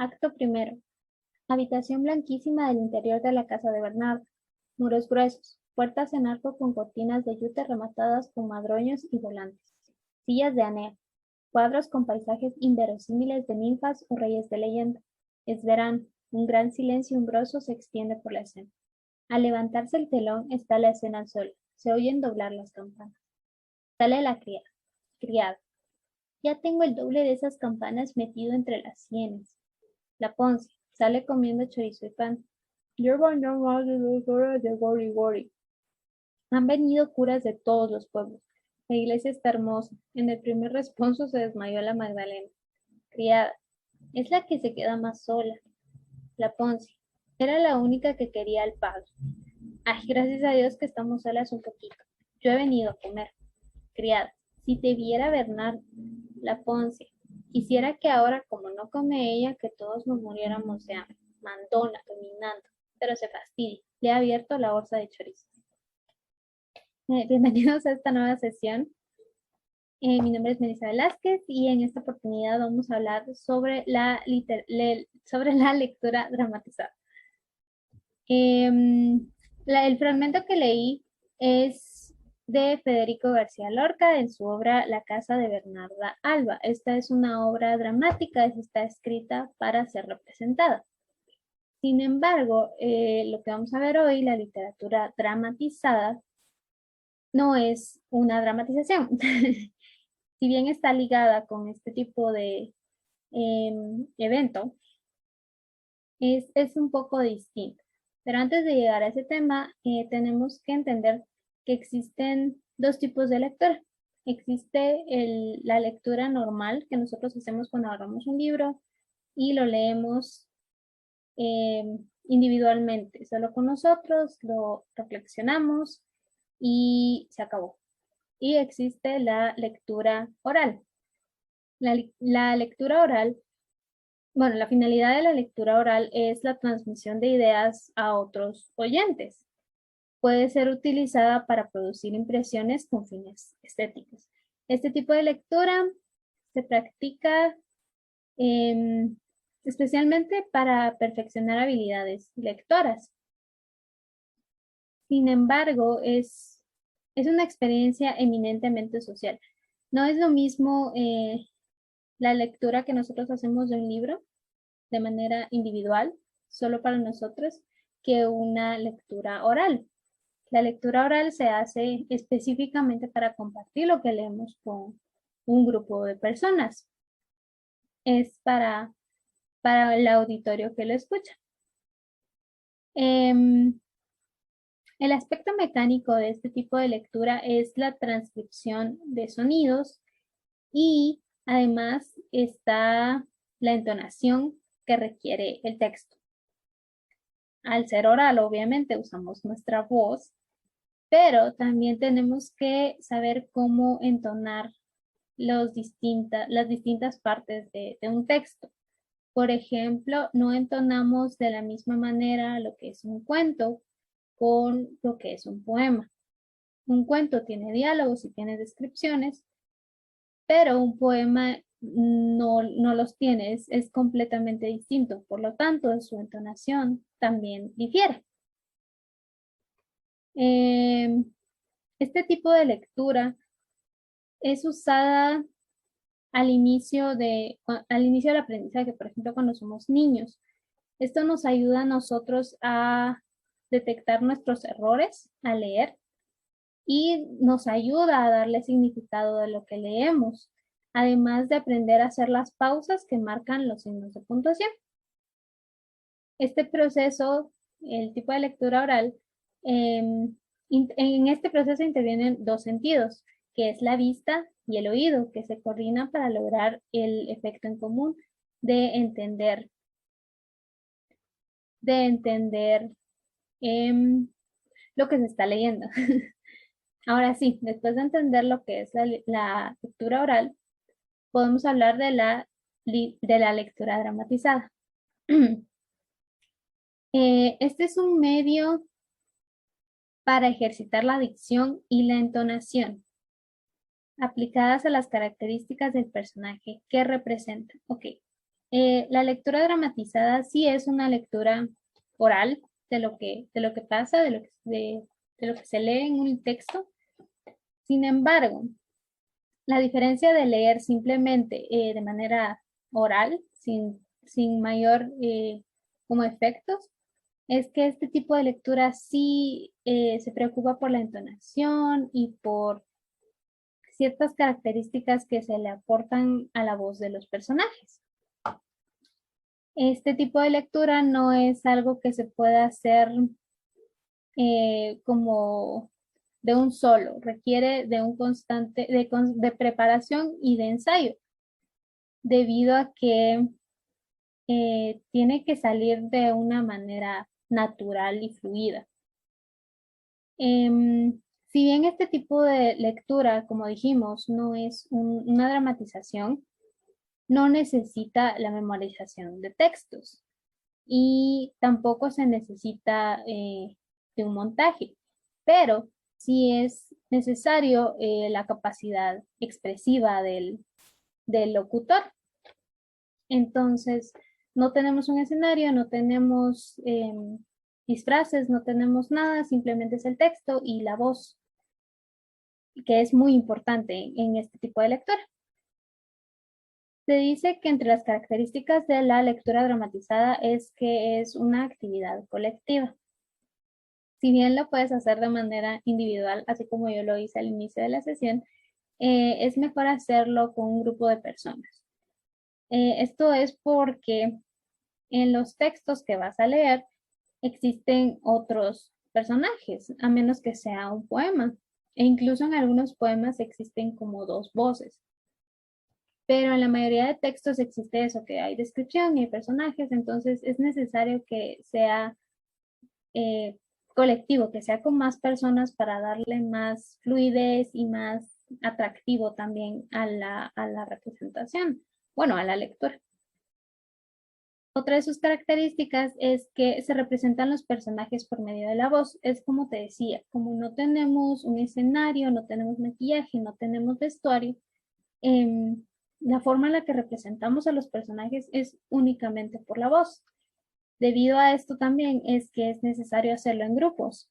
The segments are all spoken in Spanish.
Acto primero. Habitación blanquísima del interior de la casa de Bernardo. Muros gruesos. Puertas en arco con cortinas de yute rematadas con madroños y volantes. Sillas de anea. Cuadros con paisajes inverosímiles de ninfas o reyes de leyenda. Es verano. Un gran silencio umbroso se extiende por la escena. Al levantarse el telón está la escena al sol. Se oyen doblar las campanas. Sale la criada. Criada. Ya tengo el doble de esas campanas metido entre las sienes. La Ponce sale comiendo chorizo y pan. Llevan ya más de 2 horas de gori gori. Han venido curas de todos los pueblos. La iglesia está hermosa. En el primer responso se desmayó la Magdalena. Criada. Es la que se queda más sola. La Ponce. Era la única que quería al padre. Ay, gracias a Dios que estamos solas un poquito. Yo he venido a comer. Criada. Si te viera Bernardo. La Ponce. Quisiera que ahora, como no come ella, que todos nos muriéramos de hambre. Mandona, dominando. Pero se fastidia. Le ha abierto la bolsa de chorizo. Bienvenidos a esta nueva sesión. Mi nombre es Melissa Velázquez y en esta oportunidad vamos a hablar sobre sobre la lectura dramatizada. El fragmento que leí es de Federico García Lorca en su obra La casa de Bernarda Alba. Esta es una obra dramática, está escrita para ser representada. Sin embargo, lo que vamos a ver hoy, la literatura dramatizada, no es una dramatización. Si bien está ligada con este tipo de evento, es un poco distinto. Pero antes de llegar a ese tema, tenemos que entender que existen dos tipos de lectura. Existe la lectura normal que nosotros hacemos cuando agarramos un libro y lo leemos individualmente, solo con nosotros, lo reflexionamos y se acabó. Y existe la lectura oral. La lectura oral, bueno, la finalidad de la lectura oral es la transmisión de ideas a otros oyentes. Puede ser utilizada para producir impresiones con fines estéticos. Este tipo de lectura se practica especialmente para perfeccionar habilidades lectoras. Sin embargo, es una experiencia eminentemente social. No es lo mismo la lectura que nosotros hacemos de un libro de manera individual, solo para nosotros, que una lectura oral. La lectura oral se hace específicamente para compartir lo que leemos con un grupo de personas. Es para el auditorio que lo escucha. El aspecto mecánico de este tipo de lectura es la transcripción de sonidos y además está la entonación que requiere el texto. Al ser oral, obviamente, usamos nuestra voz, pero también tenemos que saber cómo entonar las distintas partes de un texto. Por ejemplo, no entonamos de la misma manera lo que es un cuento con lo que es un poema. Un cuento tiene diálogos y tiene descripciones, pero un poema no los tiene, es completamente distinto. Por lo tanto, su entonación también difiere. Este tipo de lectura es usada al inicio del aprendizaje, por ejemplo, cuando somos niños. Esto nos ayuda a nosotros a detectar nuestros errores al leer y nos ayuda a darle significado de lo que leemos, además de aprender a hacer las pausas que marcan los signos de puntuación. Este proceso, el tipo de lectura oral, en este proceso intervienen dos sentidos, que es la vista y el oído, que se coordinan para lograr el efecto en común de entender lo que se está leyendo. Ahora sí, después de entender lo que es la lectura oral, podemos hablar de la lectura dramatizada. Este es un medio para ejercitar la dicción y la entonación, aplicadas a las características del personaje que representa. Ok, la lectura dramatizada sí es una lectura oral de lo que pasa, de lo que se lee en un texto. Sin embargo, la diferencia de leer simplemente de manera oral, sin mayor como efectos, es que este tipo de lectura sí se preocupa por la entonación y por ciertas características que se le aportan a la voz de los personajes. Este tipo de lectura no es algo que se pueda hacer como de un solo, requiere de un constante, de preparación y de ensayo, debido a que tiene que salir de una manera natural y fluida. Si bien este tipo de lectura, como dijimos, no es una dramatización, no necesita la memorización de textos y tampoco se necesita de un montaje, pero sí es necesario la capacidad expresiva del locutor. Entonces, no tenemos un escenario, no tenemos disfraces, no tenemos nada, simplemente es el texto y la voz, que es muy importante en este tipo de lectura. Se dice que entre las características de la lectura dramatizada es que es una actividad colectiva. Si bien lo puedes hacer de manera individual, así como yo lo hice al inicio de la sesión, es mejor hacerlo con un grupo de personas. Esto es porque en los textos que vas a leer existen otros personajes, a menos que sea un poema. E incluso en algunos poemas existen como dos voces. Pero en la mayoría de textos existe eso, que hay descripción y hay personajes, entonces es necesario que sea eh, colectivo, que sea con más personas para darle más fluidez y más atractivo también a la representación, bueno, a la lectura. Otra de sus características es que se representan los personajes por medio de la voz. Es como te decía, como no tenemos un escenario, no tenemos maquillaje, no tenemos vestuario, la forma en la que representamos a los personajes es únicamente por la voz. Debido a esto también es que es necesario hacerlo en grupos,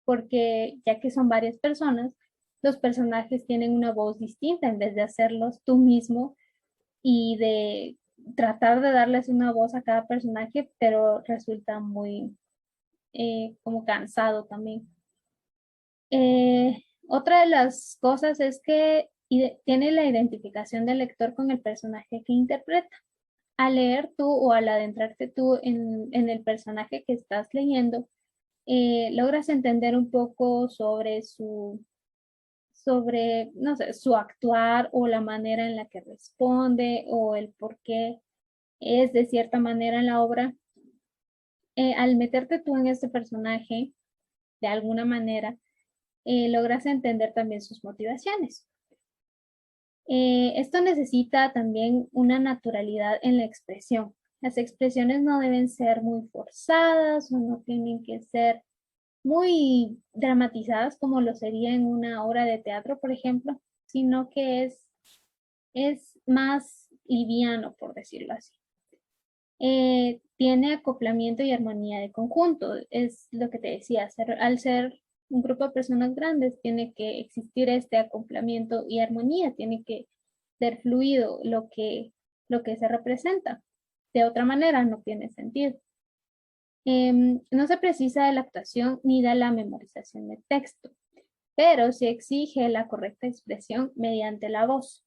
porque ya que son varias personas, los personajes tienen una voz distinta en vez de hacerlos tú mismo y de tratar de darles una voz a cada personaje, pero resulta muy como cansado también. Otra de las cosas es que tiene la identificación del lector con el personaje que interpreta. Al leer tú o al adentrarte tú en el personaje que estás leyendo, logras entender un poco sobre, no sé, su actuar o la manera en la que responde o el por qué es de cierta manera en la obra. Al meterte tú en este personaje, de alguna manera, logras entender también sus motivaciones. Esto necesita también una naturalidad en la expresión. Las expresiones no deben ser muy forzadas o no tienen que ser muy dramatizadas como lo sería en una obra de teatro, por ejemplo, sino que es más liviano, por decirlo así. Tiene acoplamiento y armonía de conjunto. Es lo que te decía, al ser un grupo de personas grandes, tiene que existir este acoplamiento y armonía, tiene que ser fluido lo que se representa. De otra manera, no tiene sentido. No se precisa de la actuación ni de la memorización de texto, pero se exige la correcta expresión mediante la voz,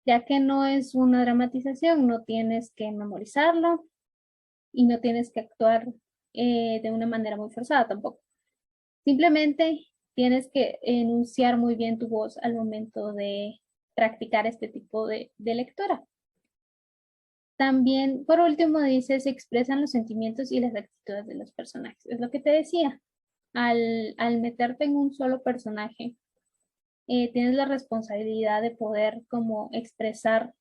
ya que no es una dramatización, no tienes que memorizarlo y no tienes que actuar de una manera muy forzada tampoco. Simplemente tienes que enunciar muy bien tu voz al momento de practicar este tipo de lectura. También, por último, dice, se expresan los sentimientos y las actitudes de los personajes. Es lo que te decía. al meterte en un solo personaje, tienes la responsabilidad de poder como expresar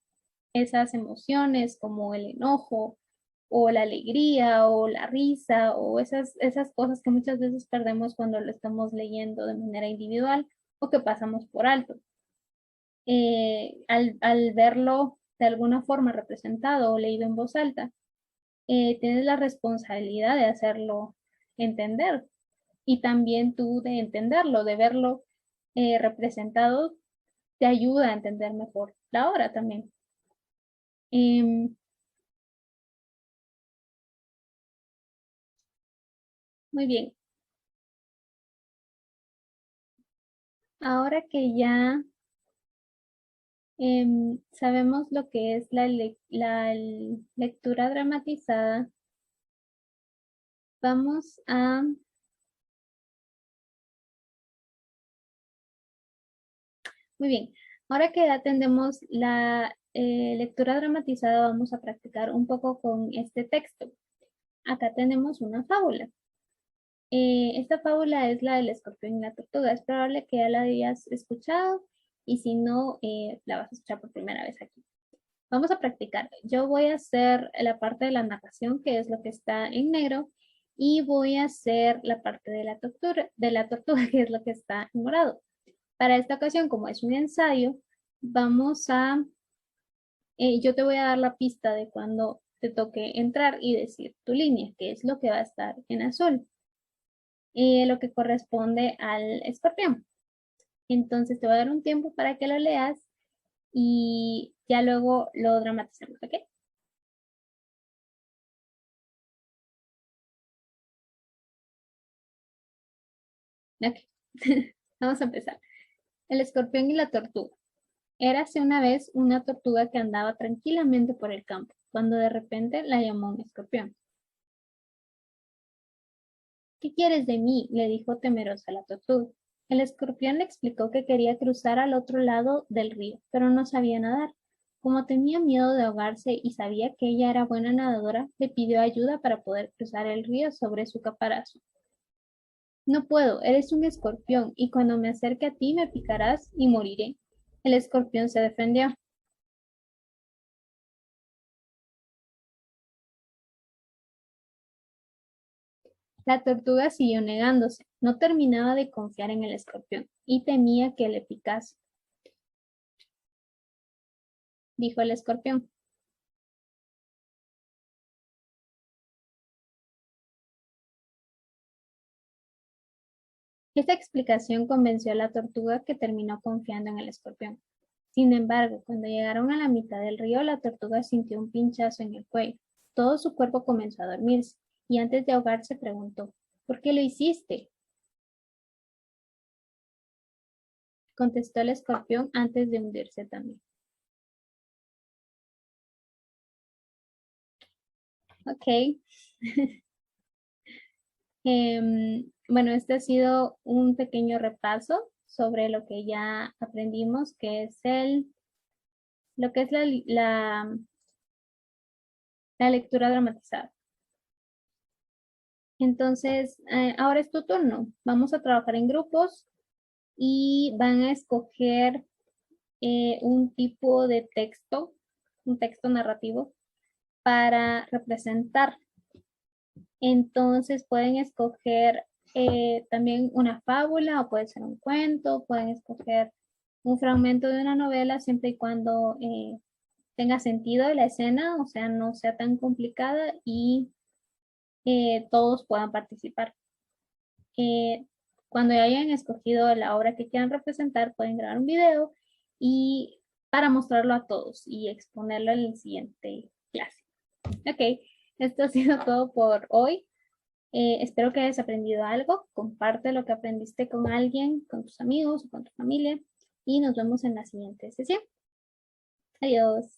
esas emociones como el enojo o la alegría o la risa o esas cosas que muchas veces perdemos cuando lo estamos leyendo de manera individual o que pasamos por alto. Al verlo de alguna forma representado o leído en voz alta, tienes la responsabilidad de hacerlo entender y también tú de entenderlo, de verlo representado, te ayuda a entender mejor la obra también. Muy bien, ahora que ya sabemos lo que es la lectura dramatizada, vamos a... Muy bien, ahora que ya tenemos la lectura dramatizada, vamos a practicar un poco con este texto. Acá tenemos una fábula. Esta fábula es la del escorpión y la tortuga. Es probable que ya la hayas escuchado y si no, la vas a escuchar por primera vez aquí. Vamos a practicar. Yo voy a hacer la parte de la narración, que es lo que está en negro, y voy a hacer la parte de la tortuga, que es lo que está en morado. Para esta ocasión, como es un ensayo, vamos a, yo te voy a dar la pista de cuando te toque entrar y decir tu línea, que es lo que va a estar en azul, lo que corresponde al escorpión. Entonces te voy a dar un tiempo para que lo leas y ya luego lo dramatizamos, ¿ok? Ok, vamos a empezar. El escorpión y la tortuga. Érase una vez una tortuga que andaba tranquilamente por el campo, cuando de repente la llamó un escorpión. ¿Qué quieres de mí?, le dijo temerosa la tortuga. El escorpión le explicó que quería cruzar al otro lado del río, pero no sabía nadar. Como tenía miedo de ahogarse y sabía que ella era buena nadadora, le pidió ayuda para poder cruzar el río sobre su caparazón. No puedo, eres un escorpión, y cuando me acerque a ti me picarás y moriré. El escorpión se defendió. La tortuga siguió negándose. No terminaba de confiar en el escorpión y temía que le picase. Dijo el escorpión. Esta explicación convenció a la tortuga, que terminó confiando en el escorpión. Sin embargo, cuando llegaron a la mitad del río, la tortuga sintió un pinchazo en el cuello. Todo su cuerpo comenzó a dormirse y antes de ahogarse preguntó, ¿por qué lo hiciste?, contestó el escorpión antes de hundirse también. Ok. Bueno, este ha sido un pequeño repaso sobre lo que ya aprendimos, que es lo que es la lectura dramatizada. Entonces, ahora es tu turno. Vamos a trabajar en grupos y van a escoger un tipo de texto, un texto narrativo para representar. Entonces pueden escoger también una fábula o puede ser un cuento, pueden escoger un fragmento de una novela siempre y cuando tenga sentido la escena, o sea, no sea tan complicada y todos puedan participar. Cuando ya hayan escogido la obra que quieran representar, pueden grabar un video y para mostrarlo a todos y exponerlo en la siguiente clase. Ok, esto ha sido todo por hoy. Espero que hayas aprendido algo. Comparte lo que aprendiste con alguien, con tus amigos o con tu familia y nos vemos en la siguiente sesión. Adiós.